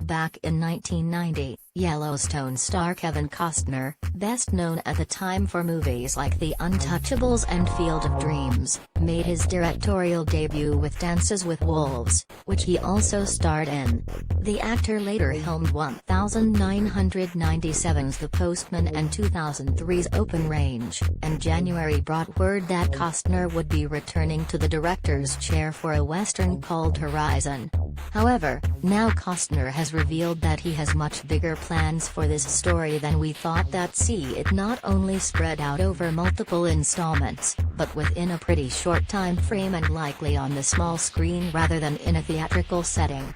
Back in 1990, Yellowstone star Kevin Costner, best known at the time for movies like The Untouchables and Field of Dreams, made his directorial debut with Dances with Wolves, which he also starred in. The actor later helmed 1997's The Postman and 2003's Open Range, and January brought word that Costner would be returning to the director's chair for a western called Horizon. However, now Costner has revealed that he has much bigger plans for this story than we thought. That see it not only spread out over multiple installments, but within a pretty short time frame and likely on the small screen rather than in a theatrical setting.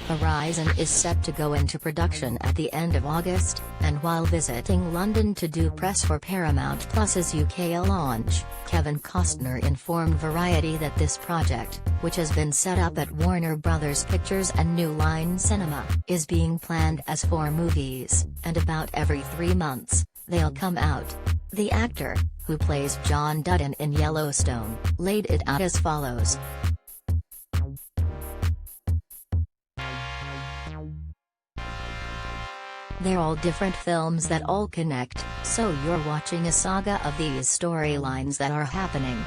Horizon is set to go into production at the end of August, and while visiting London to do press for Paramount Plus's UK launch, Kevin Costner informed Variety that this project, which has been set up at Warner Bros. Pictures and New Line Cinema, is being planned as 4 movies, and about every 3 months, they'll come out. The actor, who plays John Dutton in Yellowstone, laid it out as follows. They're all different films that all connect, so you're watching a saga of these storylines that are happening.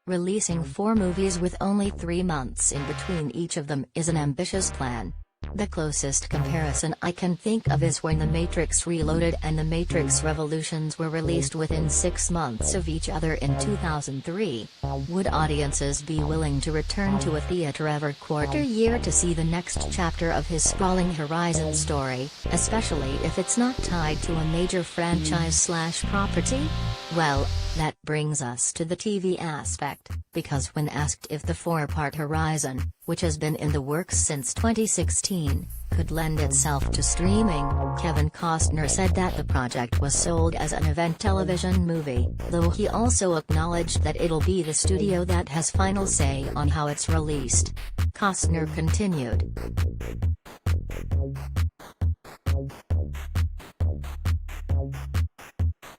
Releasing 4 movies with only 3 months in between each of them is an ambitious plan. The closest comparison I can think of is when The Matrix Reloaded and The Matrix Revolutions were released within 6 months of each other in 2003. Would audiences be willing to return to a theater every quarter year to see the next chapter of his sprawling Horizon story, especially if it's not tied to a major franchise/property? Well, that brings us to the TV aspect, because when asked if the 4-part Horizon, which has been in the works since 2016, could lend itself to streaming, Kevin Costner said that the project was sold as an event television movie, though he also acknowledged that it'll be the studio that has final say on how it's released. Costner continued.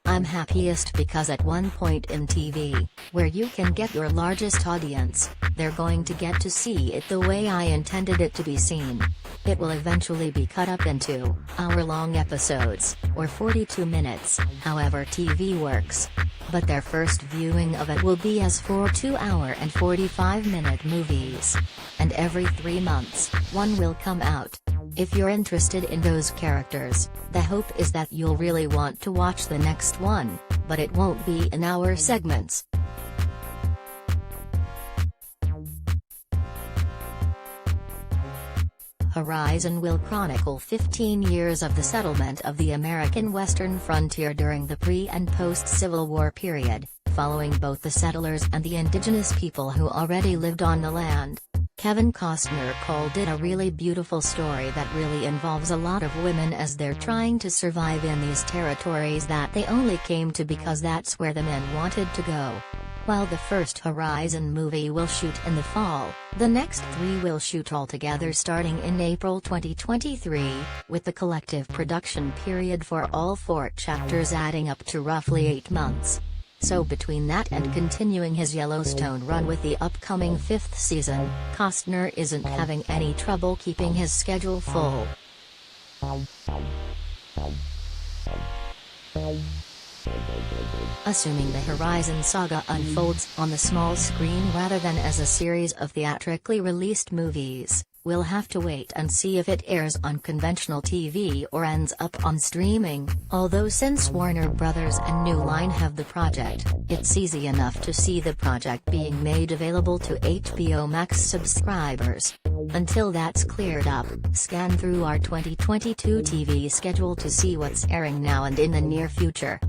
I'm happiest because at one point in TV, where you can get your largest audience, they're going to get to see it the way I intended it to be seen. It will eventually be cut up into hour-long episodes, or 42 minutes, however TV works. But their first viewing of it will be as 4 2-hour and 45-minute movies. And every 3 months, one will come out. If you're interested in those characters, the hope is that you'll really want to watch the next one, but it won't be in hour segments. Horizon will chronicle 15 years of the settlement of the American Western frontier during the pre- and post-Civil War period, following both the settlers and the indigenous people who already lived on the land. Kevin Costner called it a really beautiful story that really involves a lot of women as they're trying to survive in these territories that they only came to because that's where the men wanted to go. While the first Horizon movie will shoot in the fall, the next 3 will shoot altogether starting in April 2023, with the collective production period for all 4 chapters adding up to roughly 8 months. So between that and continuing his Yellowstone run with the upcoming 5th season, Costner isn't having any trouble keeping his schedule full. Assuming the Horizon saga unfolds on the small screen rather than as a series of theatrically released movies, we'll have to wait and see if it airs on conventional TV or ends up on streaming, although since Warner Bros. And New Line have the project, it's easy enough to see the project being made available to HBO Max subscribers. Until that's cleared up, scan through our 2022 TV schedule to see what's airing now and in the near future.